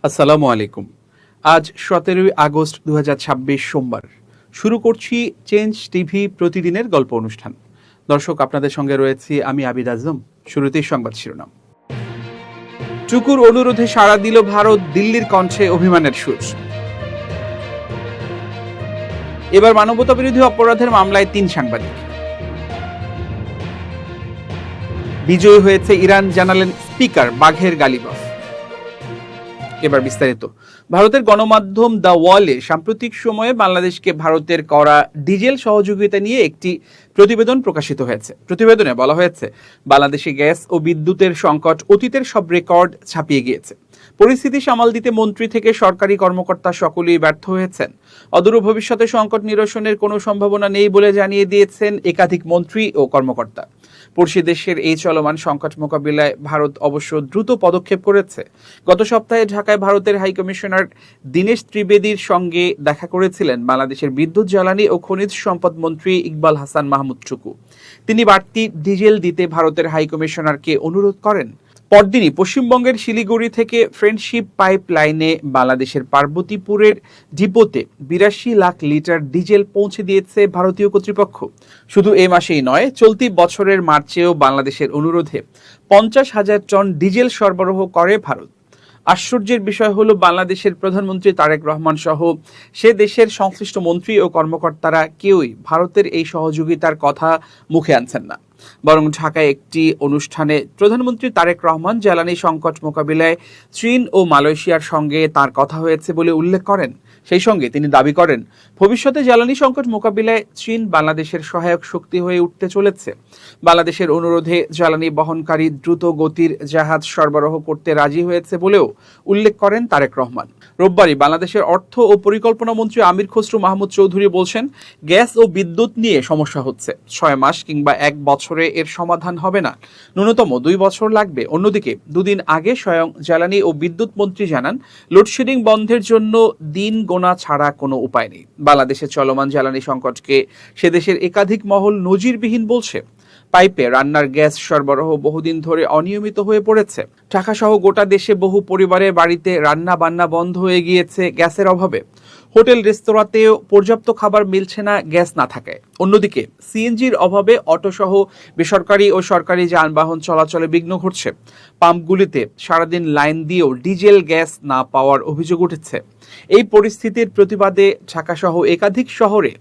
আসসালামু আলাইকুম। আজ 17ই আগস্ট 2026 সোমবার। শুরু করছি চেঞ্জ টিভি প্রতিদিনের গল্প অনুষ্ঠান। দর্শক, আপনাদের সঙ্গে রয়েছি আমি আবিদ আজম। শুরুতেই সংবাদ শিরোনাম। টুকুর অনুরোধে সাড়া দিল ভারত, দিল্লির কণ্ঠে অভিমানের সুর। এবার মানবতাবিরোধী অপরাধের মামলায় 3 সাংবাদিক। বিজয়ী হয়েছে ইরান, জানালেন স্পিকার বাঘের গালিবাফ। এবার বিস্তারিত। ভারতের গণমাধ্যম দ্য ওয়ালে সাম্প্রতিক সময়ে বাংলাদেশকে ভারতের করা ডিজেল সহযোগিতা নিয়ে একটি প্রতিবেদন প্রকাশিত হয়েছে। প্রতিবেদনে বলা হয়েছে, বাংলাদেশে গ্যাস ও বিদ্যুতের সংকট অতীতের সব রেকর্ড ছাপিয়ে গিয়েছে। পরিস্থিতি সামাল দিতে মন্ত্রী থেকে সরকারি কর্মকর্তা সকলেই ব্যর্থ হয়েছেন। অদূর ভবিষ্যতে সংকট নিরসনের কোনো সম্ভাবনা নেই বলে জানিয়ে দিয়েছেন একাধিক মন্ত্রী ও কর্মকর্তা। পড়শি দেশের এই চলমান সংকট মোকাবিলায় ভারত অবশ্য দ্রুত পদক্ষেপ করেছে। গত সপ্তাহে ঢাকায় ভারতের হাইকমিশনার দীনেশ ত্রিবেদীর সঙ্গে দেখা করেছিলেন বাংলাদেশের বিদ্যুৎ, জ্বালানি ও খনিজ সম্পদ মন্ত্রী ইকবাল হাসান মাহমুদ টুকু। তিনি বাড়তি ডিজেল দিতে ভারতের হাইকমিশনারকে অনুরোধ করেন। পরদিনই পশ্চিমবঙ্গের শিলিগুড়ি থেকে ফ্রেন্ডশিপ পাইপ লাইনে বাংলাদেশের পার্বতীপুরের ডিপোতে 82 লাখ লিটার ডিজেল পৌঁছে দিয়েছে ভারতীয় কর্তৃপক্ষ। শুধু এ মাসেই নয়, চলতি বছরের মার্চেও বাংলাদেশের অনুরোধে 50,000 টন ডিজেল সরবরাহ করে ভারত। আশ্চর্যের বিষয় হলো, বাংলাদেশের প্রধানমন্ত্রী তারেক রহমান সহ সে দেশের সংশ্লিষ্ট মন্ত্রী ও কর্মকর্তারা কেউই ভারতের এই সহযোগিতার কথা মুখে আনছেন না। বরং ঢাকায় একটি অনুষ্ঠানে প্রধানমন্ত্রী তারেক রহমান জ্বালানি সংকট মোকাবিলায় চীন ও মালয়েশিয়ার সঙ্গে তার কথা হয়েছে বলে উল্লেখ করেন। সেই সঙ্গে তিনি দাবি করেন, ভবিষ্যতে জ্বালানি সংকট মোকাবিলায় চীন বাংলাদেশের সহায়ক শক্তি হয়ে উঠতে চলেছে। বাংলাদেশের অনুরোধে জ্বালানি বহনকারী দ্রুত গতির জাহাজ সরবরাহ করতে রাজি হয়েছে বলেও উল্লেখ করেন তারেক রহমান। রোববারই বাংলাদেশের অর্থ ও পরিকল্পনা মন্ত্রী আমির খসরু মাহমুদ চৌধুরী বলছেন, গ্যাস ও বিদ্যুৎ নিয়ে সমস্যা হচ্ছে। 6 মাস কিংবা 1 বছরে এর সমাধান হবে না, ন্যূনতম 2 বছর লাগবে। অন্যদিকে দুদিন আগে স্বয়ং জ্বালানি ও বিদ্যুৎ মন্ত্রী জানান, লোডশেডিং বন্ধের জন্য দিন গোনা ছাড়া কোনো উপায় নেই। বাংলাদেশের চলমান জ্বালানি সংকটকে সে দেশের একাধিক মহল নজিরবিহীন বলছে। পাইপে রান্নার গ্যাস সরবরাহ বহুদিন ধরে অনিয়মিত হয়ে পড়েছে। ঢাকা সহ গোটা দেশে বহু পরিবারের বাড়িতে রান্না বান্না বন্ধ হয়ে গিয়েছে গ্যাসের অভাবে। হোটেল রেস্তোরাঁতেও পর্যাপ্ত খাবার মিলছে না গ্যাস না থাকায়। অন্যদিকে সিএনজির অভাবে অটোসহ বেসরকারি ও সরকারি যানবাহন চলাচলে বিঘ্ন ঘটছে। পাম্পগুলিতে সারাদিন লাইন দিয়েও ডিজেল গ্যাস না পাওয়ার অভিযোগ উঠেছে। এই পরিস্থিতির প্রতিবাদে ঢাকাসহ একাধিক শহরে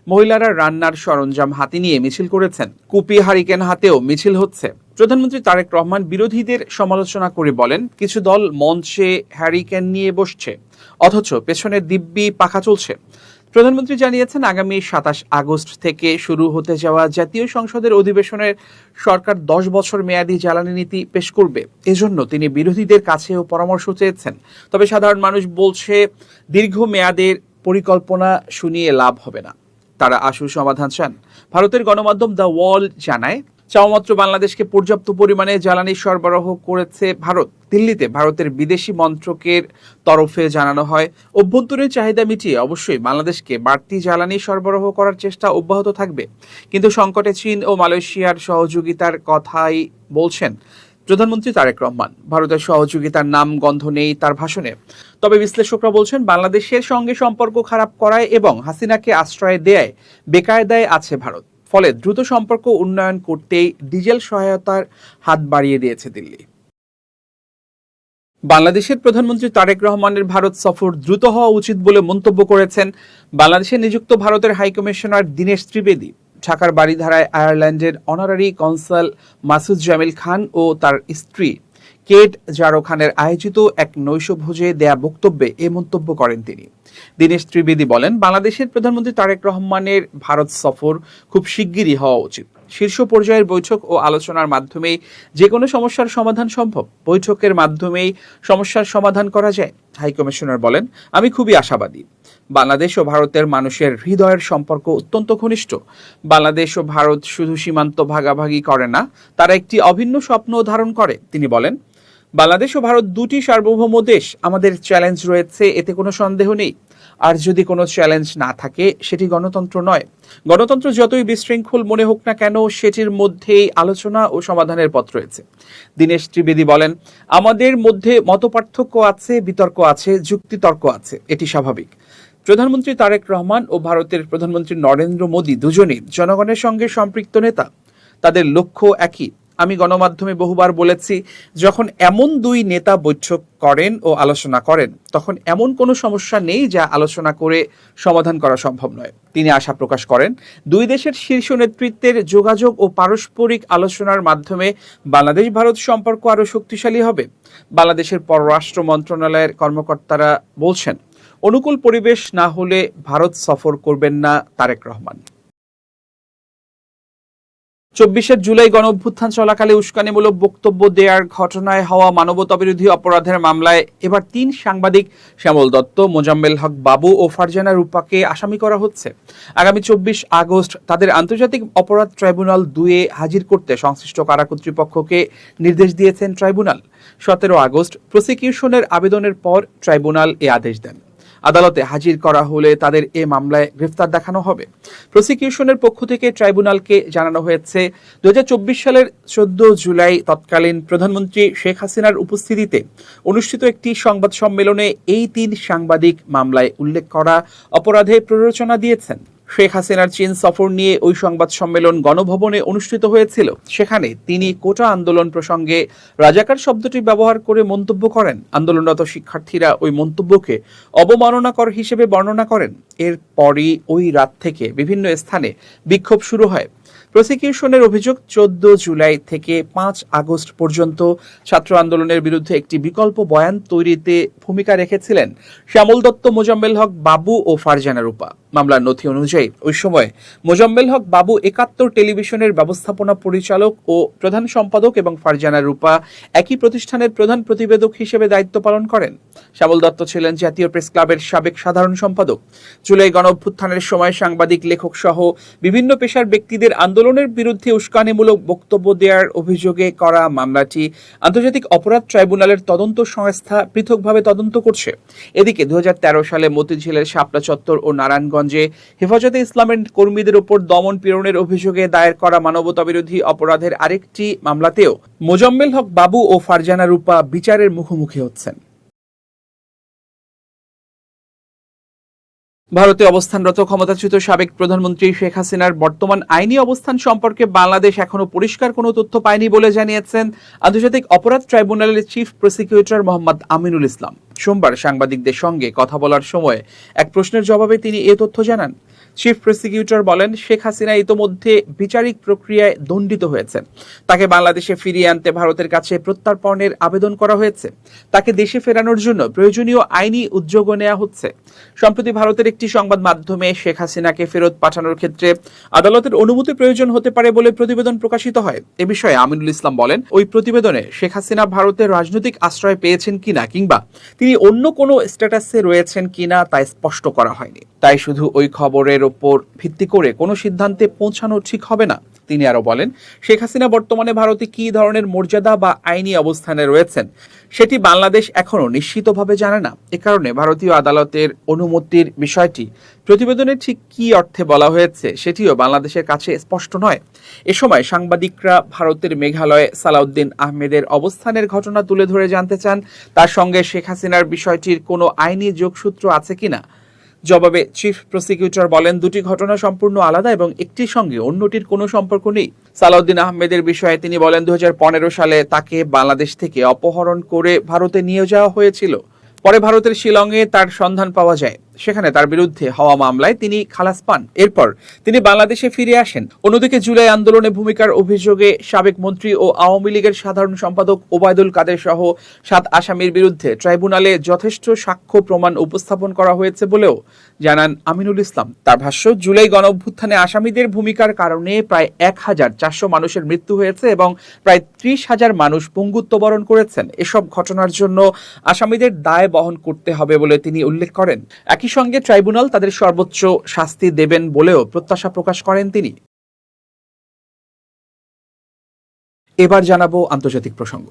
মহিলারা রান্নার সরঞ্জাম হাতে নিয়ে মিছিল করেছেন। কুপি, হারিকেন হাতেও মিছিল হচ্ছে। প্রধানমন্ত্রী তারেক রহমান বিরোধীদের সমালোচনা করে বলেন, কিছু দল মঞ্চে হ্যারিকেন নিয়ে বসছে, অথচ পেছনে দিব্যি পাখা চলছে। প্রধানমন্ত্রী জানিয়েছেন, আগামী 27 আগস্ট থেকে শুরু হতে যাওয়া জাতীয় সংসদের অধিবেশনের সরকার 10 বছর মেয়াদী জ্বালানি নীতি পেশ করবে। এজন্য তিনি বিরোধীদের কাছেও পরামর্শ চেয়েছেন। তবে সাধারণ মানুষ বলছে, দীর্ঘ মেয়াদের পরিকল্পনা শুনিয়ে লাভ হবে না, তারা আশু সমাধান চান। ভারতের গণমাধ্যম দ্য ওয়াল জানায়, চাওমাত্র বাংলাদেশকে পর্যাপ্ত পরিমাণে জ্বালানি সরবরাহ করেছে ভারত। দিল্লিতে ভারতের বিদেশি মন্ত্রকের তরফে জানানো হয়, অভ্যন্তরীণ চাহিদা মিটিয়ে অবশ্যই বাংলাদেশকে বাড়তি জ্বালানি সরবরাহ করার চেষ্টা অব্যাহত থাকবে। কিন্তু সংকটে চীন ও মালয়েশিয়ার সহযোগিতার কথাই বলছেন প্রধানমন্ত্রী তারেক রহমান। ভারতের সহযোগিতার নাম গন্ধ নেই তার ভাষণে। তবে বিশ্লেষকরা বলছেন, বাংলাদেশের সঙ্গে সম্পর্ক খারাপ করায় এবং হাসিনাকে আশ্রয় দেয় বেকায়দায় আছে ভারত। ফলে দ্রুত সম্পর্ক উন্নয়ন করতেই ডিজেল সহায়তার হাত বাড়িয়ে দিয়েছে দিল্লি। বাংলাদেশের প্রধানমন্ত্রী তারেক রহমানের ভারত সফর দ্রুত হওয়া উচিত বলে মন্তব্য করেছেন বাংলাদেশে নিযুক্ত ভারতের হাইকমিশনার দীনেশ ত্রিবেদী। ঢাকার বারিধারায় আয়ারল্যান্ডের অনারারি কনসাল মাসুদ জামিল খান ও তার স্ত্রী কেট জারো খানের আয়োজিত এক নৈশভোজে দেয়া বক্তব্যে এ মন্তব্য করেন তিনি। দীনেশ ত্রিবেদী বলেন, বাংলাদেশের প্রধানমন্ত্রী তারেক রহমানের ভারত সফর খুব শিগগিরই হওয়া উচিত। শীর্ষ পর্যায়ের বৈঠক ও আলোচনার মাধ্যমেই যে কোনো সমস্যার সমাধান সম্ভব। বৈঠকের মাধ্যমেই সমস্যার সমাধান করা যায়। হাইকমিশনার বলেন, আমি খুবই আশাবাদী। বাংলাদেশ ও ভারতের মানুষের হৃদয়ের সম্পর্ক অত্যন্ত ঘনিষ্ঠ। বাংলাদেশ ও ভারত শুধু সীমান্ত ভাগাভাগি করে না, তারা একটি অভিন্ন স্বপ্ন ধারণ করে। তিনি বলেন, বাংলাদেশ ও ভারত দুটি সার্বভৌম দেশ। আমাদের চ্যালেঞ্জ রয়েছে, এতে কোনো সন্দেহ নেই। আর যদি কোনো চ্যালেঞ্জ না থাকে সেটি গণতন্ত্র নয়। গণতন্ত্র যতই বিশৃঙ্খল মনে হোক না কেন, সেটির মধ্যেই আলোচনা ও সমাধানের পথ রয়েছে। দীনেশ ত্রিবেদী বলেন, আমাদের মধ্যে মতপার্থক্য আছে, বিতর্ক আছে, যুক্তিতর্ক আছে, এটি স্বাভাবিক। প্রধানমন্ত্রী তারেক রহমান ও ভারতের প্রধানমন্ত্রী নরেন্দ্র মোদী দুজনেই জনগণের সঙ্গে সম্পৃক্ত নেতা। তাদের লক্ষ্য একই। আমি গণমাধ্যমে বহুবার বলেছি, যখন এমন দুই নেতা বৈঠক করেন ও আলোচনা করেন, তখন এমন কোনো সমস্যা নেই যা আলোচনা করে সমাধান করা সম্ভব নয়। তিনি আশা প্রকাশ করেন, দুই দেশের শীর্ষ নেতৃত্বের যোগাযোগ ও পারস্পরিক আলোচনার মাধ্যমে বাংলাদেশ ভারত সম্পর্ক আরও শক্তিশালী হবে। বাংলাদেশের পররাষ্ট্র মন্ত্রণালয়ের কর্মকর্তারা বলছেন, অনুকূল পরিবেশ না হলে ভারত সফর করবেন না তারেক রহমান। 24 জুলাই গণঅভ্যুত্থান চলাকালে উস্কানিমূলক বক্তব্য দেওয়ার ঘটনায় হওয়া মানবতাবিরোধী অপরাধের মামলায় এবার 3 সাংবাদিক শ্যামল দত্ত, মোজাম্মেল হক বাবু ও ফারজানা রূপাকে আসামি করা হচ্ছে। আগামী 24 আগস্ট তাদের আন্তর্জাতিক অপরাধ ট্রাইব্যুনাল 2-এ হাজির করতে সংশ্লিষ্ট কারা কর্তৃপক্ষকে নির্দেশ দিয়েছেন ট্রাইব্যুনাল। 17 আগস্ট প্রসিকিউশনের আবেদনের পর ট্রাইব্যুনাল এ আদেশ দেন। আদালতে হাজির করা হলে তাদের এ মামলায় গ্রেফতার দেখানো হবে। প্রসিকিউশনের পক্ষ থেকে ট্রাইব্যুনালকে জানানো হয়েছে, 2024 সালের 14 জুলাই তৎকালীন প্রধানমন্ত্রী শেখ হাসিনার উপস্থিতিতে অনুষ্ঠিত একটি সংবাদ সম্মেলনে এই 3 সাংবাদিক মামলায় উল্লেখ করা অপরাধে প্ররোচনা দিয়েছেন। শেখ হাসিনার চীন সফর নিয়ে ওই সংবাদ সম্মেলন গণভবনে অনুষ্ঠিত হয়েছিল। সেখানে তিনি কোটা আন্দোলন প্রসঙ্গে রাজাকার শব্দটি ব্যবহার করে মন্তব্য করেন। আন্দোলনরত শিক্ষার্থীরা ওই মন্তব্যকে অবমাননাকর হিসেবে বর্ণনা করেন। এরপরই ওই রাত থেকে বিভিন্ন স্থানে বিক্ষোভ শুরু হয়। প্রসিকিউশনের অভিযোগ, 14 জুলাই থেকে 5 আগস্ট পর্যন্ত ছাত্র আন্দোলনের বিরুদ্ধে একটি বিকল্প বয়ান তৈরিতে ভূমিকা রেখেছিলেন শ্যামল দত্ত, মোজাম্মেল হক বাবু ও ফারজানা রূপা। মামলার নথি অনুযায়ী ওই সময় মোজাম্মেল হক বাবু 71 টেলিভিশনের ব্যবস্থাপনা পরিচালক ও প্রধান সম্পাদক এবং ফারজানা রূপা একই প্রতিষ্ঠানের প্রধান প্রতিবেদক হিসেবে দায়িত্ব পালন করেন। শ্যামল দত্ত ছিলেন জাতীয় প্রেস ক্লাবের সাবেক সাধারণ সম্পাদক। জুলাই গণঅভ্যুত্থানের সময় সাংবাদিক, লেখক সহ বিভিন্ন পেশার ব্যক্তিদের আন্দোলনের বিরুদ্ধে উস্কানিমূলক বক্তব্য দেওয়ার অভিযোগে করা মামলাটি আন্তর্জাতিক অপরাধ ট্রাইব্যুনালের তদন্ত সংস্থা পৃথকভাবে তদন্ত করছে। এদিকে 2013 সালে মতিঝিলের শাপলা চত্বর ও নারায়ণগঞ্জে হেফাজতে ইসলামের কর্মীদের উপর দমন পীড়নের অভিযোগে দায়ের করা মানবতাবিরোধী অপরাধের আরেকটি মামলাতেও মোজাম্মেল হক বাবু ও ফারজানা রূপা বিচারের মুখোমুখি হচ্ছেন। ভারতে অবস্থানরত ক্ষমতাচ্যুত সাবেক প্রধানমন্ত্রী শেখ হাসিনার বর্তমান আইনি অবস্থান সম্পর্কে বাংলাদেশ এখনো পরিষ্কার কোনো তথ্য পায়নি বলে জানিয়েছেন আন্তর্জাতিক অপরাধ ট্রাইব্যুনালের চিফ প্রসিকিউটর মোহাম্মদ আমিনুল ইসলাম। সোমবার সাংবাদিকদের সঙ্গে কথা বলার সময় এক প্রশ্নের জবাবে তিনি এ তথ্য জানান। চিফ প্রসিকিউটর বলেন, শেখ হাসিনা ইতোমধ্যে বিচারিক প্রক্রিয়ায় দণ্ডিত হয়েছেন। তাকে বাংলাদেশে ফিরিয়ে আনতে ভারতের কাছে প্রত্যর্পণের আবেদন করা হয়েছে। তাকে দেশে ফেরানোর জন্য প্রয়োজনীয় আইনি উদ্যোগও নেওয়া হচ্ছে। সম্প্রতি ভারতের একটি সংবাদ মাধ্যমে শেখ হাসিনাকে ফেরত পাঠানোর ক্ষেত্রে আদালতের অনুমতি প্রয়োজন হতে পারে বলে প্রতিবেদন প্রকাশিত হয়। এ বিষয়ে আমিনুল ইসলাম বলেন, ওই প্রতিবেদনে শেখ হাসিনা ভারতের রাজনৈতিক আশ্রয় পেয়েছেন কিনা কিংবা তিনি অন্য কোনো স্ট্যাটাসে রয়েছেন কিনা তা স্পষ্ট করা হয়নি। তাই শুধু ওই খবরের ওপর ভিত্তি করে কোনো সিদ্ধান্তে পৌঁছানো ঠিক হবে না। তিনি আরো বলেন, শেখ হাসিনা বর্তমানে ভারতে কি ধরনের মর্যাদা বা আইনি অবস্থানে রয়েছেন সেটি বাংলাদেশ এখনো নিশ্চিতভাবে জানে না। এ কারণে ভারতীয় আদালতের অনুমতির বিষয়টি প্রতিবেদনে ঠিক কি অর্থে বলা হয়েছে সেটিও বাংলাদেশের কাছে স্পষ্ট নয়। এ সময় সাংবাদিকরা ভারতের মেঘালয়ে সালাউদ্দিন আহমেদের অবস্থানের ঘটনা তুলে ধরে জানতে চান, তার সঙ্গে শেখ হাসিনার বিষয়টির কোনো আইনি যোগসূত্র আছে কিনা। জবাবে চিফ প্রসিকিউটর বলেন, দুটি ঘটনা সম্পূর্ণ আলাদা এবং একটির সঙ্গে অন্যটির কোনো সম্পর্ক নেই। সালাউদ্দিন আহমেদের বিষয়ে তিনি বলেন, 2015 সালে তাকে বাংলাদেশ থেকে অপহরণ করে ভারতে নিয়ে যাওয়া হয়েছিল। পরে ভারতের শিলংয়ে তার সন্ধান পাওয়া যায়। সেখানে তার বিরুদ্ধে হওয়া মামলায় তিনি খালাস পান। এরপর তিনি বাংলাদেশে ফিরে আসেন। অন্যদিকে জুলাই আন্দোলনে ভূমিকার অভিযোগে সাবেক মন্ত্রী ও আওয়ামী লীগের সাধারণ সম্পাদক ওবায়দুল কাদের সহ 7 আসামির বিরুদ্ধে ট্রাইব্যুনালে যথেষ্ট সাক্ষ্য প্রমাণ উপস্থাপন করা হয়েছে বলেও জানান আমিনুল ইসলাম। তার ভাষ্য, জুলাই গণঅভ্যুত্থানে আসামিদের ভূমিকার কারণে প্রায় 1400 মানুষের মৃত্যু হয়েছে এবং প্রায় 30,000 মানুষ পঙ্গুত্ব বরণ করেছেন। এসব ঘটনার জন্য আসামিদের দায় বহন করতে হবে বলে তিনি উল্লেখ করেন। একই সঙ্গে ট্রাইব্যুনাল তাদের সর্বোচ্চ শাস্তি দেবেন বলেও প্রত্যাশা প্রকাশ করেন তিনি। এবার জানাবো আন্তর্জাতিক প্রসঙ্গ।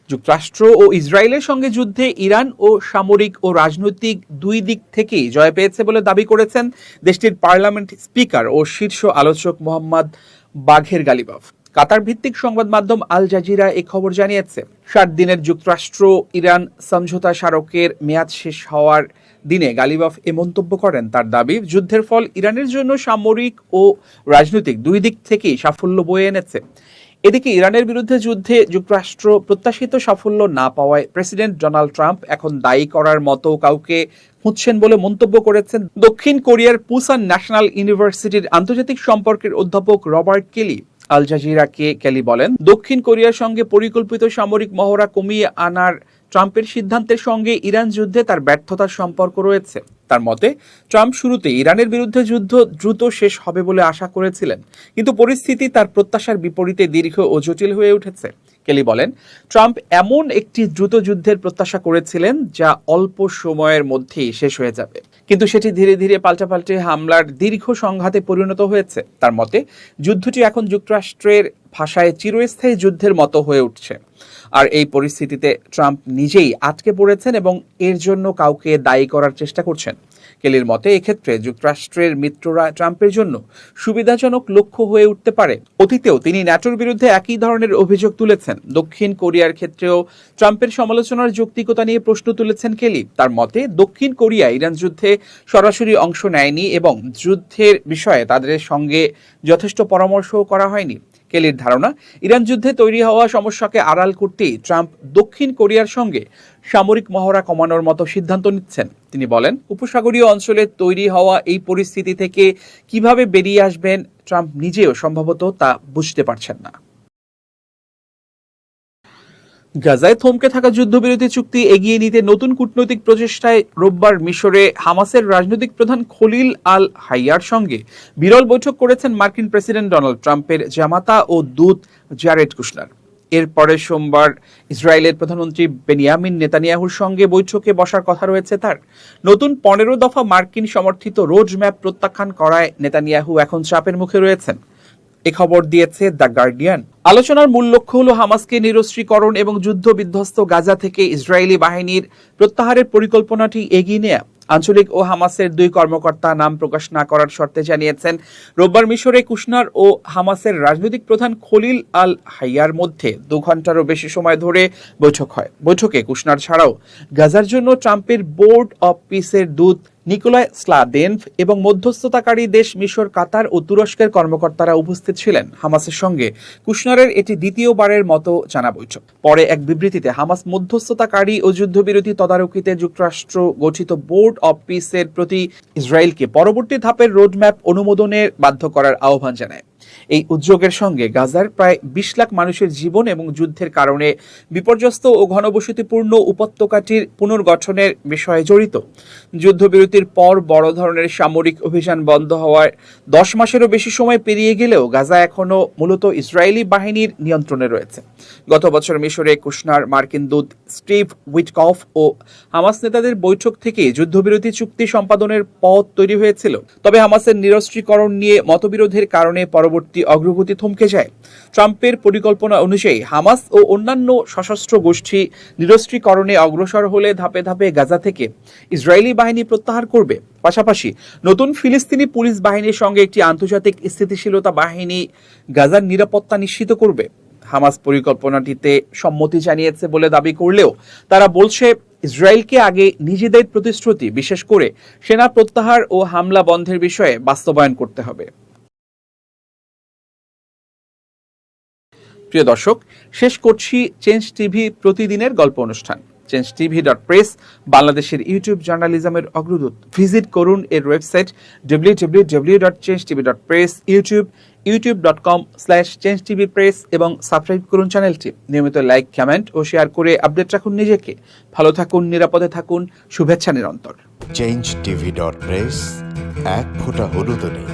যুক্তরাষ্ট্র ও ইসরায়েলের সঙ্গে যুদ্ধে ইরান ও সামরিক ও রাজনৈতিক দুই দিক থেকেই জয় পেয়েছে বলে দাবি করেছেন দেশটির পার্লামেন্ট স্পিকার ও শীর্ষ আলোচক মোহাম্মদ বাঘের গালিবাফ। কাতার ভিত্তিক সংবাদ মাধ্যম আল জাজিরা এই খবর জানিয়েছে। 7 দিনের যুক্তরাষ্ট্র ইরান সমঝোতা স্মারকের মেয়াদ শেষ হওয়ার দিনে গালিবাফ এ মন্তব্য করেন। তার দাবি, যুদ্ধের ফল ইরানের জন্য সামরিক ও রাজনৈতিক দুই দিক থেকেই সাফল্য বয়ে এনেছে। এদিকে ইরানের বিরুদ্ধে যুদ্ধে যুক্তরাষ্ট্র প্রত্যাশিত সাফল্য না পাওয়ায় প্রেসিডেন্ট ডোনাল্ড ট্রাম্প এখন দায়ী করার মতো কাউকে খুঁজছেন বলে মন্তব্য করেছেন দক্ষিণ কোরিয়ার পুসান ন্যাশনাল ইউনিভার্সিটির আন্তর্জাতিক সম্পর্কের অধ্যাপক রবার্ট কেলি। আল জাজিরাকে কেলি বলেন, দক্ষিণ কোরিয়ার সঙ্গে পরিকল্পিত সামরিক মহড়া কমিয়ে আনার ট্রাম্পের সিদ্ধান্তের সঙ্গে ইরান যুদ্ধে তার ব্যর্থতার সম্পর্ক রয়েছে। তার মতে, ট্রাম্প শুরুতে ইরানের বিরুদ্ধে যুদ্ধ দ্রুত শেষ হবে বলে আশা করেছিলেন, কিন্তু পরিস্থিতি তার প্রত্যাশার বিপরীতে দীর্ঘ ও জটিল হয়ে উঠেছে। কেলি বলেন, ট্রাম্প এমন একটি দ্রুত যুদ্ধের প্রত্যাশা করেছিলেন যা অল্প সময়ের মধ্যেই শেষ হয়ে যাবে, কিন্তু সেটি ধীরে ধীরে পাল্টে হামলার দীর্ঘ সংঘাতে পরিণত হয়েছে। তার মতে, যুদ্ধটি এখন যুক্তরাষ্ট্রের ভাষায় চিরস্থায়ী যুদ্ধের মতো হয়ে উঠছে, আর এই পরিস্থিতিতে ট্রাম্প নিজেই আটকে পড়েছেন এবং এর জন্য কাউকে দায়ী করার চেষ্টা করছেন। কেলির মতে, এক্ষেত্রে যুক্তরাষ্ট্রের মিত্ররা ট্রাম্পের জন্য সুবিধাজনক লক্ষ্য হয়ে উঠতে পারে। অতীতেও তিনি ন্যাটোর বিরুদ্ধে একই ধরনের অভিযোগ তুলেছেন। দক্ষিণ কোরিয়ার ক্ষেত্রেও ট্রাম্পের সমালোচনার যৌক্তিকতা নিয়ে প্রশ্ন তুলেছেন কেলি। তার মতে, দক্ষিণ কোরিয়া ইরান যুদ্ধে সরাসরি অংশ নেয়নি এবং যুদ্ধের বিষয়ে তাদের সঙ্গে যথেষ্ট পরামর্শও করা হয়নি। কেলির ধারণা, ইরান যুদ্ধে তৈরি হওয়া সমস্যাকে আড়াল করতেই ট্রাম্প দক্ষিণ কোরিয়ার সঙ্গে সামরিক মহড়া কমানোর মতো সিদ্ধান্ত নিচ্ছেন। তিনি বলেন, উপসাগরীয় অঞ্চলে তৈরি হওয়া এই পরিস্থিতি থেকে কিভাবে বেরিয়ে আসবেন ট্রাম্প নিজেও সম্ভবত তা বুঝতে পারছেন না। গাজায় থমকে থাকা যুদ্ধবিরতি চুক্তি এগিয়ে নিতে নতুন কূটনৈতিক প্রচেষ্টায় রোববার মিশরে হামাসের রাজনৈতিক প্রধান খলিল আল হাইয়ার সঙ্গে বিরল বৈঠক করেছেন মার্কিন প্রেসিডেন্ট ডোনাল্ড ট্রাম্পের জামাতা ও দূত জারেড কুশনার। এরপরে সোমবার ইসরায়েলের প্রধানমন্ত্রী বেনিয়ামিন নেতানিয়াহুর সঙ্গে বৈঠকে বসার কথা রয়েছে তার। নতুন 15 দফা মার্কিন সমর্থিত রোড ম্যাপ প্রত্যাখ্যান করায় নেতানিয়াহু এখন চাপের মুখে রয়েছেন, এ খবর দিয়েছে দ্য গার্ডিয়ান। আলোচনার মূল লক্ষ্য হল হামাসকে নিরস্ত্রীকরণ এবং যুদ্ধ বিধ্বস্ত গাজা থেকে ইসরায়েলি বাহিনীর প্রত্যাহারের পরিকল্পনাটি এগিয়ে নেয়া। আঞ্চলিক ও হামাসের 2 কর্মকর্তা নাম প্রকাশ না করার শর্তে জানিয়েছেন, রোববার মিশরে কুশনার ও হামাসের রাজনৈতিক প্রধান খলিল আল হাইয়ার মধ্যে 2 ঘন্টারও বেশি সময় ধরে বৈঠক হয়। বৈঠকে কুশনার ছাড়াও গাজার জন্য ট্রাম্পের বোর্ড অব পিসের দূত নিকোলাই স্লাদেনভ এবং মধ্যস্থতাকারী দেশ মিশর, কাতার ও তুরস্কের কর্মকর্তারা উপস্থিত ছিলেন। হামাসের সঙ্গে কুশনারের এটি দ্বিতীয়বারের মতো জানা বৈঠক। পরে এক বিবৃতিতে হামাস মধ্যস্থতাকারী ও যুদ্ধবিরতি তদারকিতে যুক্তরাষ্ট্র গঠিত বোর্ড অব পিসের প্রতি ইসরায়েলকে পরবর্তী ধাপের রোডম্যাপ অনুমোদনের বাধ্য করার আহ্বান জানায়। এই উদ্যোগের সঙ্গে গাজার প্রায় 20 লাখ মানুষের জীবন এবং যুদ্ধের কারণে বিপর্যস্ত ও ঘনবসতিপূর্ণ উপত্যকাটির পুনর্গঠনের বিষয়ে জড়িত। যুদ্ধবিরতির পর বড় ধরনের সামরিক অভিযান বন্ধ হওয়ার 10 মাসেরও বেশি সময় পেরিয়ে গেলেও গাজা এখনও মূলত ইসরায়েলি বাহিনীর নিয়ন্ত্রণে রয়েছে। গত বছর মিশরে কুশনার, মার্কিন দূত স্টিভ উইটকফ ও হামাস নেতাদের বৈঠক থেকে যুদ্ধবিরতি চুক্তি সম্পাদনের পথ তৈরি হয়েছিল। তবে হামাসের নিরস্ত্রীকরণ নিয়ে মতবিরোধের কারণে পরবর্তী অগ্রগতি থমকে যায়। ট্রাম্পের পরিকল্পনা অনুযায়ী হামাস ও অন্যান্য সশস্ত্র গোষ্ঠী নিরস্ত্রীকরণে অগ্রসর হলে ধাপে ধাপে গাজা থেকে ইসরায়েলি বাহিনী প্রত্যাহার করবে। পাশাপাশি নতুন ফিলিস্তিনি পুলিশ বাহিনীর সঙ্গে একটি আন্তর্জাতিক স্থিতিশীলতা বাহিনী গাজার নিরাপত্তা নিশ্চিত করবে। হামাস পরিকল্পনাটিতে সম্মতি জানিয়েছে বলে দাবি করলেও তারা বলছে, ইসরায়েলকে আগে নিজেদের প্রতিশ্রুতি, বিশেষ করে সেনা প্রত্যাহার ও হামলা বন্ধের বিষয়ে বাস্তবায়ন করতে হবে। প্রিয় দর্শক, শেষ করছি চেঞ্জ টিভি প্রতিদিনের গল্প অনুষ্ঠান। changetv.press বাংলাদেশের ইউটিউব জার্নালিজমের অগ্রদূত। ভিজিট করুন এর ওয়েবসাইট www.changetv.press, youtube.com/changetvpress এবং সাবস্ক্রাইব করুন চ্যানেলটি। নিয়মিত লাইক, কমেন্ট ও শেয়ার করে আপডেট রাখুন নিজেকে। ভালো থাকুন, নিরাপদে থাকুন, শুভেচ্ছা নিরন্তর। changetv.press, এক ফোঁটা হলুদও নেই।